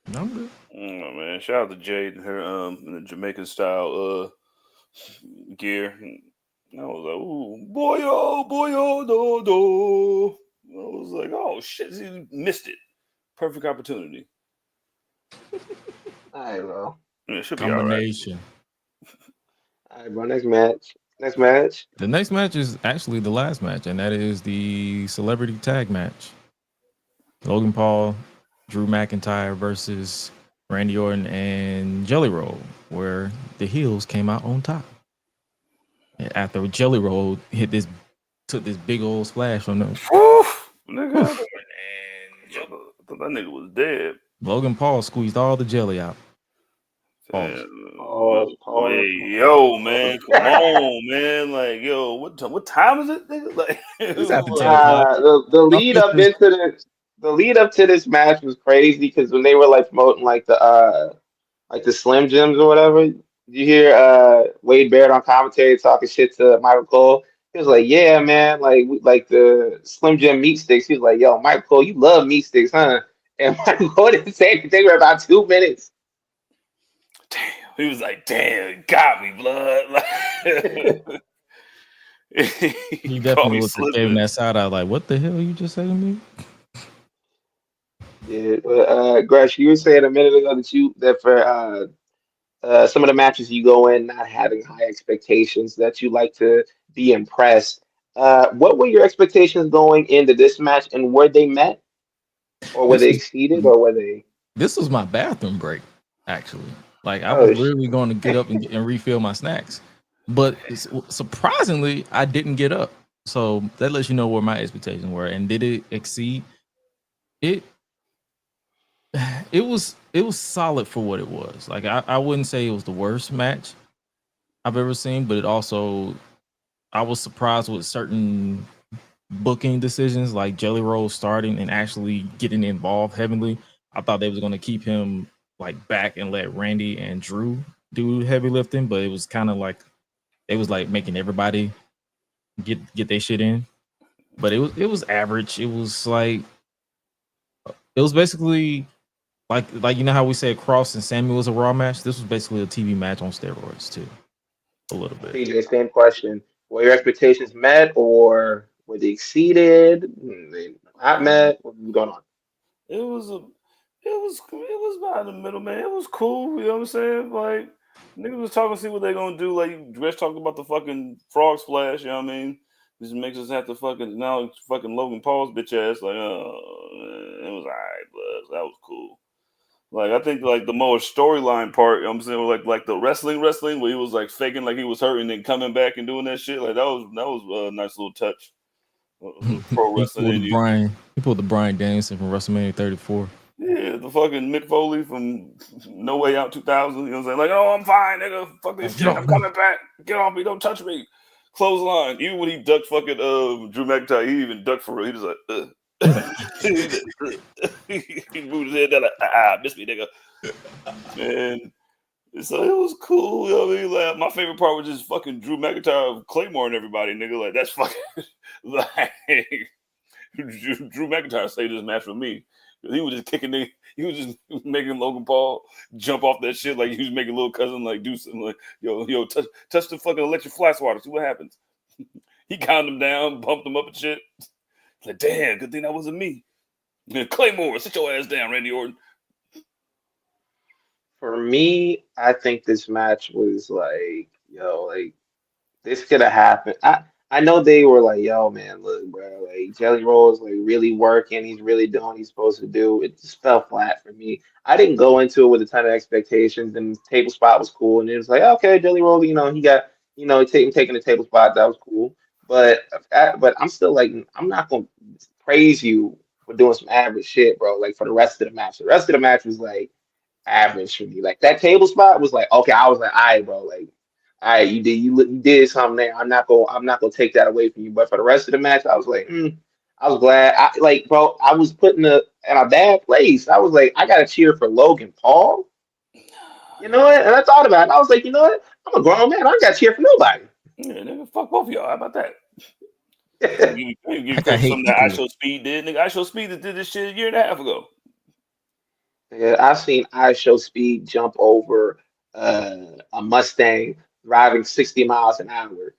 No, I'm good. Oh man, shout out to Jade and her in the Jamaican style gear. I was like, ooh, boy, oh, do, do. I was like, oh shit, he missed it. Perfect opportunity. All right, bro. Yeah, it should be all right. Combination. All right, bro. Next match. Next match. The next match is actually the last match, and that is the celebrity tag match. Logan Paul, Drew McIntyre versus Randy Orton and Jelly Roll, where the heels came out on top. And after Jelly Roll took this big old splash on them. Oof, nigga. And I thought that nigga was dead. Logan Paul squeezed all the jelly out. Pause. Hey, yo, man, come on, man. Like, yo, what time is it, nigga? Like, It's after 10 o'clock. The lead up into the lead up to this match was crazy because when they were like promoting like the Slim Jims or whatever, you hear Wade Barrett on commentary talking shit to Michael Cole. He was like, "Yeah, man, like the Slim Jim meat sticks." He was like, "Yo, Michael Cole, you love meat sticks, huh?" And Michael Cole didn't say anything for about 2 minutes. damn, he was like, "Damn, got me, blood." Like, He definitely gave him that side eye, like, "What the hell you just say to me?" Yeah, but Gresh, you were saying a minute ago that for some of the matches you go in not having high expectations, that you like to be impressed. What were your expectations going into this match, and were they met, or were they exceeded, or were they? This was my bathroom break, actually. Like I Oh, was really going to get up and refill my snacks, but surprisingly, I didn't get up. So that lets you know where my expectations were, and did it exceed? It was solid for what it was. Like I wouldn't say it was the worst match I've ever seen, but it also I was surprised with certain booking decisions, like Jelly Roll starting and actually getting involved heavily. I thought they was going to keep him like back and let Randy and Drew do heavy lifting, but it was kind of like it was like making everybody get their shit in. But it was average. It was like it was basically like you know how we said Kross and Sami was a Raw match. This was basically a TV match on steroids too, a little bit. PJ, same question. Were your expectations met or were they exceeded? They not met? What was going on? It was about in the middle, man. It was cool. You know what I'm saying? Like niggas was talking, see what they gonna do. Like Dredge talked about the fucking frog splash. You know what I mean? This makes us have to fucking Logan Paul's bitch ass. Like, it was alright, but that was cool. Like I think like the more storyline part, you know what I'm saying, like the wrestling where he was like faking like he was hurt and then coming back and doing that shit. Like that was a nice little touch. Pro wrestling. He pulled the Bryan Danielson from WrestleMania 34. Yeah, the fucking Mick Foley from No Way Out 2000. You know what I'm saying? Like, oh, I'm fine, nigga. Fuck this shit. I'm coming back. Get off me. Don't touch me. Clothesline. Even when he ducked fucking Drew McIntyre, he even ducked for real. He just like, he moved his head down like, miss me, nigga. Man. So it was cool. You know what I mean? Like, my favorite part was just fucking Drew McIntyre Claymore and everybody, nigga. Like, that's fucking like Drew McIntyre saved this match for me. He was just kicking nigga. He was just making Logan Paul jump off that shit like he was making little cousin like do something like yo touch the fucking electric fly swatter, see what happens. He calmed him down, bumped him up and shit. Like damn, good thing that wasn't me. Claymore, sit your ass down, Randy Orton. For me, I think this match was like, like this could have happened. I know they were like, yo, man, look, bro, like Jelly Roll is like really working. He's really doing what he's supposed to do. It just fell flat for me. I didn't go into it with a ton of expectations, and table spot was cool. And it was like, okay, Jelly Roll, he got, taking the table spot. That was cool. But I'm still like, I'm not gonna praise you for doing some average shit, bro. Like for the rest of the match. The rest of the match was like average for me. Like that table spot was like, okay, I was like, all right, bro, like. All right, you did something there. I'm not gonna take that away from you. But for the rest of the match, I was like, I was glad. Bro, I was putting in a bad place. I was like, I gotta cheer for Logan Paul. You know what? And I thought about it. I was like, you know what? I'm a grown man. I ain't gotta cheer for nobody. Yeah, nigga, fuck both of y'all. How about that? You I credit hate something that people. iShowSpeed did. Nigga, iShowSpeed that did this shit a year and a half ago. Yeah, I've seen iShowSpeed jump over a Mustang driving 60 miles an hour.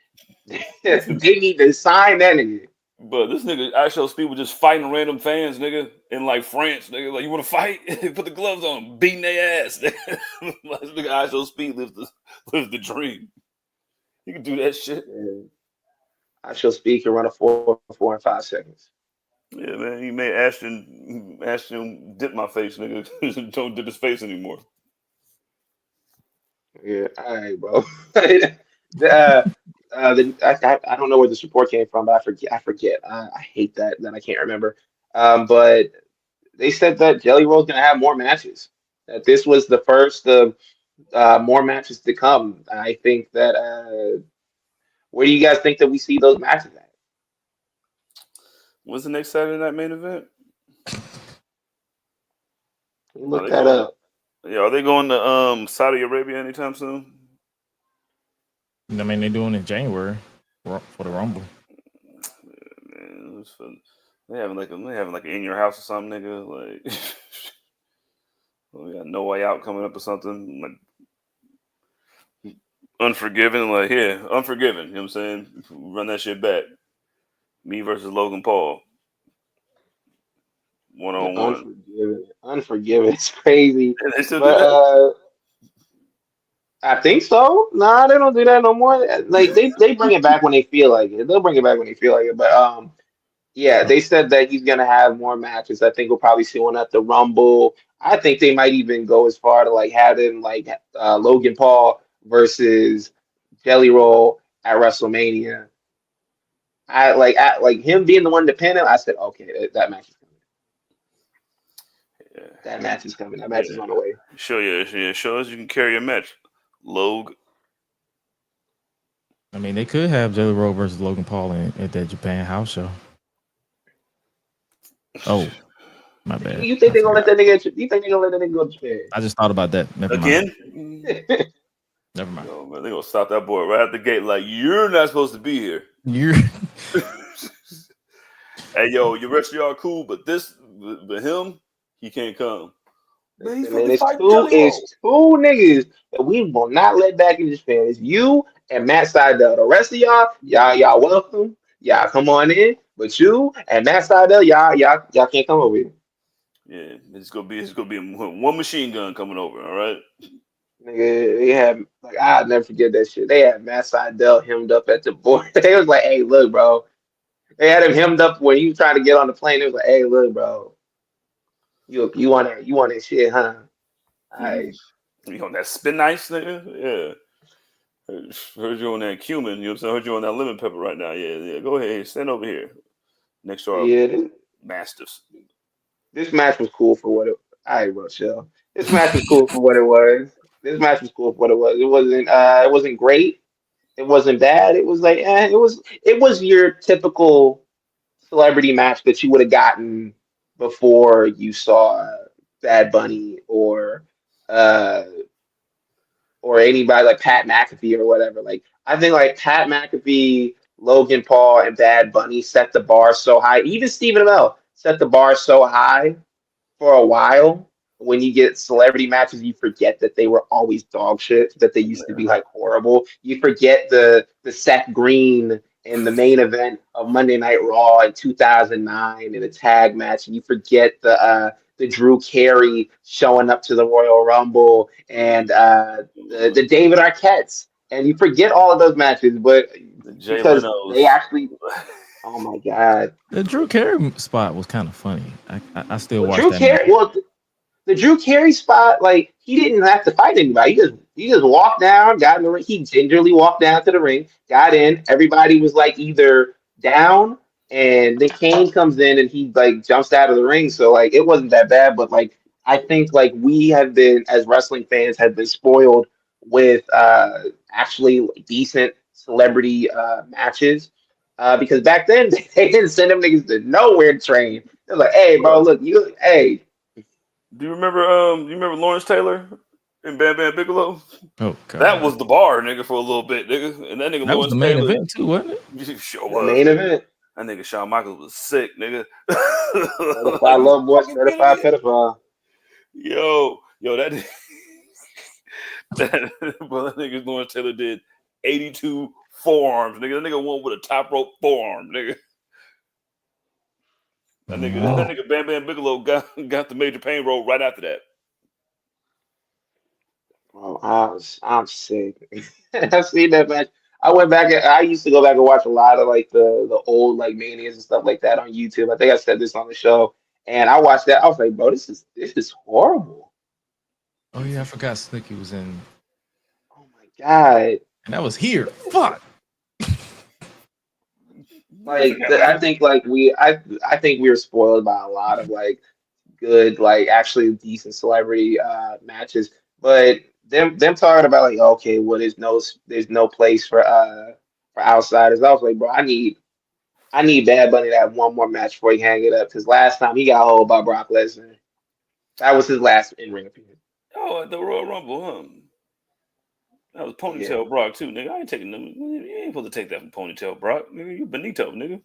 They need to sign that nigga. But this nigga iShowSpeed was just fighting random fans, nigga, in like France, nigga. Like, you want to fight? Put the gloves on, beating their ass. This nigga iShowSpeed lives the dream. You can do that shit. Yeah. iShowSpeed can run a 4 and 5 seconds. Yeah, man. He made Ashton dip my face, nigga. Don't dip his face anymore. Yeah, all right, bro. I don't know where this report came from, but I forget. I hate that I can't remember. But they said that Jelly Roll's gonna have more matches. That this was the first of more matches to come. I think that where do you guys think that we see those matches at? When's the next Saturday night main event? Look that up. Yeah, are they going to Saudi Arabia anytime soon? I mean, they're doing it in January for the Rumble. Man, they having like an in your house or something, nigga. Like, we got No Way Out coming up or something. Like, Unforgiven, like Unforgiven. You know what I'm saying? Run that shit back. Me versus Logan Paul. 1-on-1. Unforgiven. It's crazy. They still But do that? I think so. Nah, they don't do that no more. Like they bring it back when they feel like it. They'll bring it back when they feel like it. But yeah, they said that he's gonna have more matches. I think we'll probably see one at the Rumble. I think they might even go as far to like having like Logan Paul versus Jelly Roll at WrestleMania. I like him being the one to pin him. I said, okay, that match is coming. Yeah. That match is coming. That match is on the way. Show us you can carry a match. Log. I mean, they could have Jelly Roll versus Logan Paul at that Japan house show. Oh, my bad. You think they're gonna let that nigga? You think they're gonna let that nigga go to Japan? I just thought about that. Never Again? mind. Never mind. No, man, they're gonna stop that boy right at the gate. Like, you're not supposed to be here. You're Hey, yo, the rest of y'all cool, but him, he can't come. Man, he's Listen, man, fucking fighting Jelly it's Roll. two niggas that we will not let back in this fan. It's you and Matt Seidel. The rest of y'all welcome. Y'all come on in. But you and Matt Seidel, y'all can't come over here. Yeah, it's gonna be one machine gun coming over. All right. Nigga, they had like I'll never forget that shit. They had Matt Seidel hemmed up at the board. They was like, "Hey, look, bro." They had him hemmed up when he was trying to get on the plane. They was like, "Hey, look, bro, you want that shit, huh?" All right. You on that spin ice, nigga? Yeah. Heard you on that cumin. You know what I'm saying? Heard you on that lemon pepper right now. Yeah. Go ahead, stand over here next to our Yeah, masters. this match was cool for what it. All right, Rochelle. This match was cool for what it was. This match was cool for what it was. It wasn't great. It wasn't bad. It was like, it was your typical celebrity match that you would have gotten before you saw Bad Bunny uh or anybody like Pat McAfee or whatever. Like I think like Pat McAfee, Logan Paul, and Bad Bunny set the bar so high. Even Stephen Amell set the bar so high for a while. When you get celebrity matches, you forget that they were always dog shit, that they used to be like horrible. You forget the Seth Green in the main event of Monday Night Raw in 2009 in a tag match, and you forget the Drew Carey showing up to the Royal Rumble and the David Arquettes, and you forget all of those matches, but The Jay because they Leno's. actually, oh my god, The Drew Carey spot was kind of funny. I still well, watch Drew that match. Carey, well. The Drew Carey spot, like he didn't have to fight anybody. He just walked down, got in the ring. He gingerly walked down to the ring, got in. Everybody was like either down, and then Kane comes in and he like jumps out of the ring. So like it wasn't that bad, but like I think like we have been as wrestling fans have been spoiled with actually decent celebrity matches. Because back then they didn't send them niggas to nowhere to train. They're like, hey, bro, look, hey, Do you remember? You remember Lawrence Taylor and Bam Bam Bigelow? Oh That god, was the bar, nigga, for a little bit, nigga. And that nigga that was Lawrence the main Taylor, event too, wasn't it? sure the was, main nigga. event. That nigga Shawn Michaels was sick, nigga. Like, Certified let's love boy, fucking get it certified in. pedophile. Yo, that that nigga Lawrence Taylor did 82 forearms, nigga. That nigga won with a top rope forearm, nigga. That nigga Bam Bam Bigelow got the major pain roll right after that. Oh, I'm sick. I've seen that match. I used to go back and watch a lot of like the old like manias and stuff like that on YouTube. I think I said this on the show, and I watched that. I was like, bro, this is horrible. Oh yeah, I forgot Slicky was in, Oh my god. and that was here. Fuck. You Like forgot, I man. think like I think we were spoiled by a lot of like good, like actually decent celebrity matches. But them talking about like, okay, well, there's no place for outsiders. I was like, bro, I need Bad Bunny to have one more match before he hang it up because last time he got hold by Brock Lesnar. That was his last in ring appearance. Oh, at the Royal Rumble, huh? That was Yeah, Ponytail Brock too, nigga. I ain't taking them. You ain't supposed to take that from Ponytail Brock, nigga. You Benito, nigga.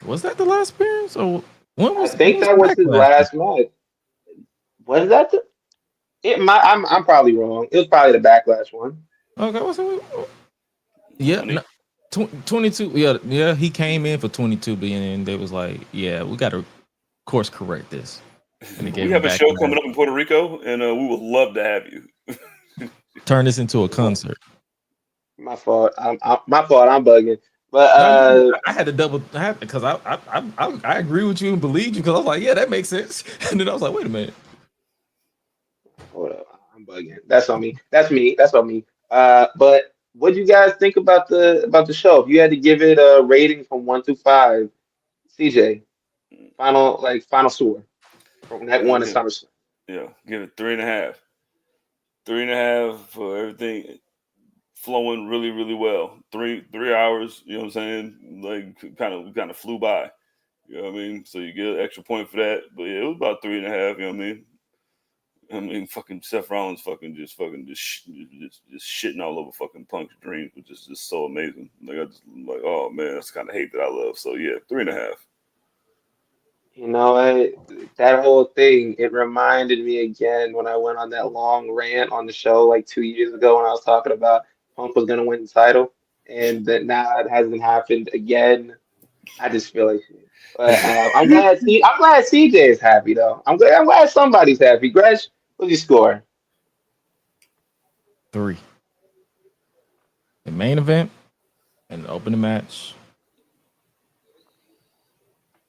Was that the last appearance, or when I when think was that was his Backlash? last match. Was that the? It might. I'm probably wrong. It was probably the Backlash one. Okay, what's it? Yeah, Money. no, 22. Yeah. He came in for 22, but then they was like, yeah, we got to course correct this, and they We gave him have a back. show coming up in Puerto Rico, and we would love to have you. Turn this into a concert. My fault. My fault. I'm bugging. But No, I had to double. I had because I agree with you and believed you because I was like, yeah, that makes sense. And then I was like, wait a minute. hold up, I'm bugging. That's on me. That's me. That's on me. But what do you guys think about the show? If you had to give it a rating from 1 to 5, CJ, final score from that one in Yeah, SummerSlam. give it 3.5. 3.5 for everything flowing really, really well. 3 hours, you know what I'm saying? Like kind of flew by. You know what I mean? So you get an extra point for that. But yeah, it was about 3.5, you know what I mean? I mean, fucking Seth Rollins just shitting all over fucking Punk's dreams, which is just so amazing. Like I just like, oh man, that's the kind of hate that I love. So yeah, 3.5. You know what? That whole thing, it reminded me again when I went on that long rant on the show like 2 years ago when I was talking about Punk was gonna win the title, and that now it hasn't happened again. I just feel like shit. But I'm glad CJ is happy though. I'm glad somebody's happy. Gresh, what's your score? 3. The main event and the opening match.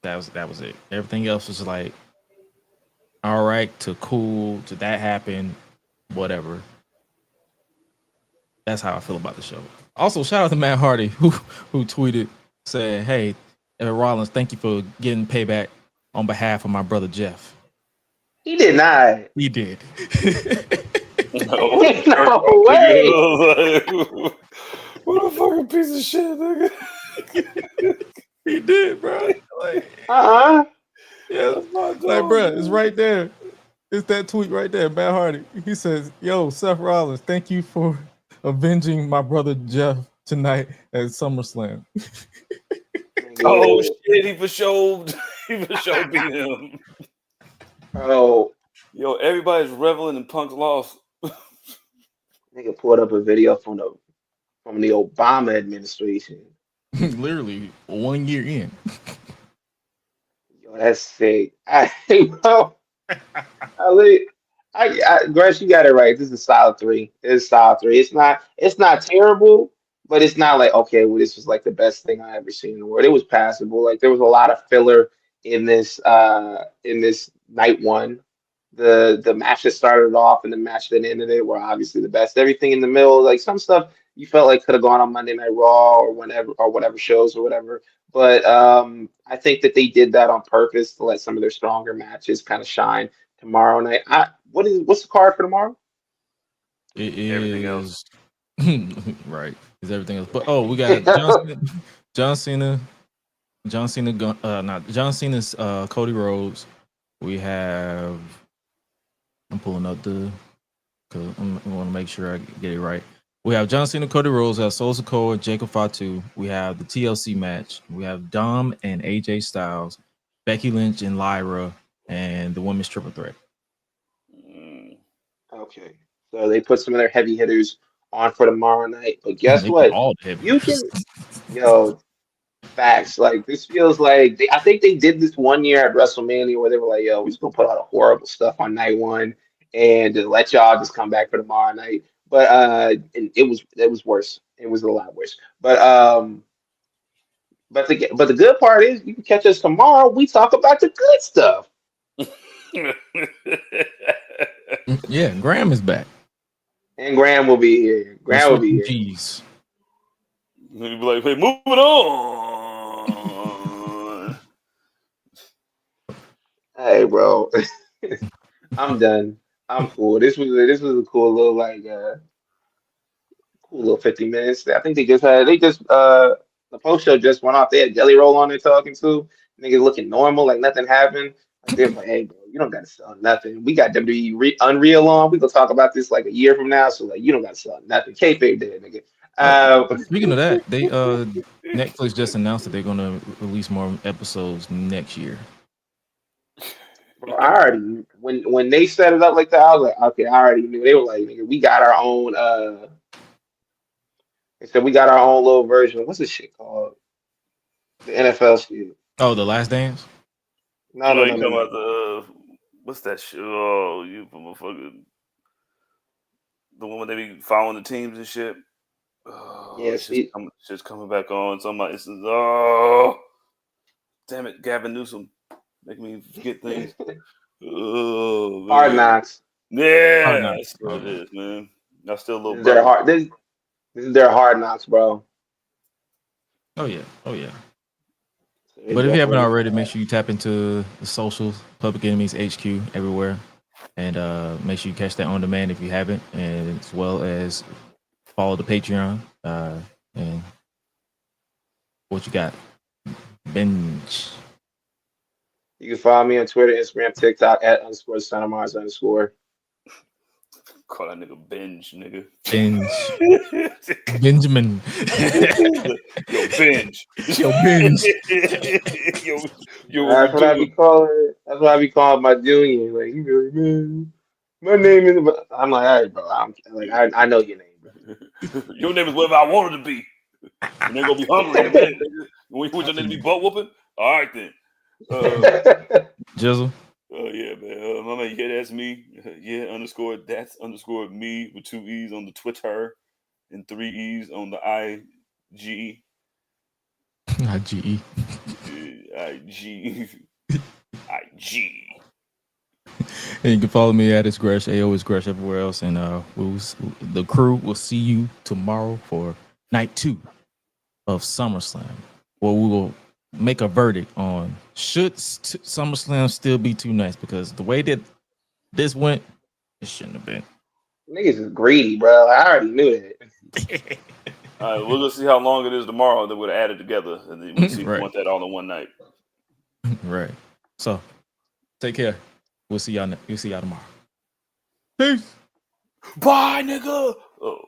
That was it. Everything else was like, all right, to cool, to that happened, whatever. That's how I feel about the show. Also, shout out to Matt Hardy who tweeted saying, "Hey, Rollins, thank you for getting payback on behalf of my brother Jeff." He did not. He did. No, No way. What a fucking piece of shit, nigga. He did, bro. Like, yeah, like, bro, it's right there. It's that tweet right there, Matt Hardy. He says, "Yo, Seth Rollins, thank you for avenging my brother Jeff tonight at SummerSlam." Oh shit, he for sure beat him. Oh, Yo, everybody's reveling in Punk's loss. nigga pulled up a video from the Obama administration. Literally 1 year in. Yo, that's sick. Bro, Gresh, you got it right. This is a solid 3. It's a solid 3. It's not terrible, but it's not like, okay, well, this was like the best thing I ever seen in the world. It was passable. Like there was a lot of filler in this night one. The match that started off and the match that ended it were obviously the best. Everything in the middle, like some stuff you felt like could have gone on Monday Night Raw or whatever shows or whatever. But I think that they did that on purpose to let some of their stronger matches kind of shine tomorrow night. What's the card for tomorrow? It is everything else. right. It's everything else. But we got John Cena's Cody Rhodes. We have. I'm pulling up because I want to make sure I get it right. We have John Cena, Cody Rhodes, we have Solo Sikoa, Jacob Fatu. We have the TLC match. We have Dom and AJ Styles, Becky Lynch and Lyra, and the women's triple threat. Okay, so they put some of their heavy hitters on for tomorrow night. But guess what? All the heavy You can, facts. Like this feels like I think they did this 1 year at WrestleMania where they were like, "Yo, we're just gonna put out a horrible stuff on night one and let y'all just come back for tomorrow night." But and it was worse. It was a lot worse. But the good part is you can catch us tomorrow. We talk about the good stuff. Yeah, Graham is back. And Graham will be here. Graham will be here. Jeez. He'll be like, hey, moving on. Hey, bro. I'm done. I'm cool. This was a cool little cool little 50 minutes. I think the post show just went off. They had Jelly Roll on there talking to niggas looking normal, like nothing happened. Like they was like, hey, bro, you don't gotta sell nothing. We got WWE Unreal on. We gonna talk about this like a year from now. So like, you don't gotta sell nothing. Kayfabe dead, nigga. Speaking of that, they Netflix just announced that they're gonna release more episodes next year. Bro, I already when they set it up like that, I was like, okay, I already knew. They were like, nigga, we got our own. They said we got our own little version. What's this shit called? The NFL shit. Oh, The Last Dance. No. You talking about the what's that shit? Oh, you motherfucker. The one where they be following the teams and shit. Oh, yeah, it's just coming back on. Somebody says, "Oh, damn it, Gavin Newsom, making me forget things." Oh, Hard Knocks. Yeah, Hard Knocks. that's what it is, man. That's still a little. This is their Hard Knocks, bro. Oh yeah. But if you haven't already, make sure you tap into the socials, Public Enemies HQ everywhere, and make sure you catch that on demand if you haven't, and as well as follow the Patreon. And what you got? Binge. You can follow me on Twitter, Instagram, TikTok @_SonOfMars_. Call that nigga Binge, nigga. Binge. Benjamin. Yo, Binge. Yo, Binge. Yo, what we That's what I be doing? calling. That's what I be calling my junior. Like, he be like, man, my name is. But I'm like, all right, bro. I know your name, Your name is whatever I wanted to be. And they're gonna be hungry in a minute. Nigga. You want your name to be butt whooping? All right then. Jizzle. Oh yeah, man. My man, yeah, that's me. Yeah, underscore that's underscore me with 2 E's on the Twitter and 3 E's on the IG. IGE. IG. IG. And you can follow me at Gresh, AO is Gresh everywhere else. And the crew will see you tomorrow for night 2 of SummerSlam, where we will make a verdict on should SummerSlam still be 2 nights, because the way that this went, it shouldn't have been. Niggas is greedy, bro. I already knew that. All right, we're gonna see how long it is tomorrow. Then we'll add it together, and then we'll see if we want that all in one night. Right. So, take care. We'll see y'all tomorrow. Peace. Bye, nigga. Oh.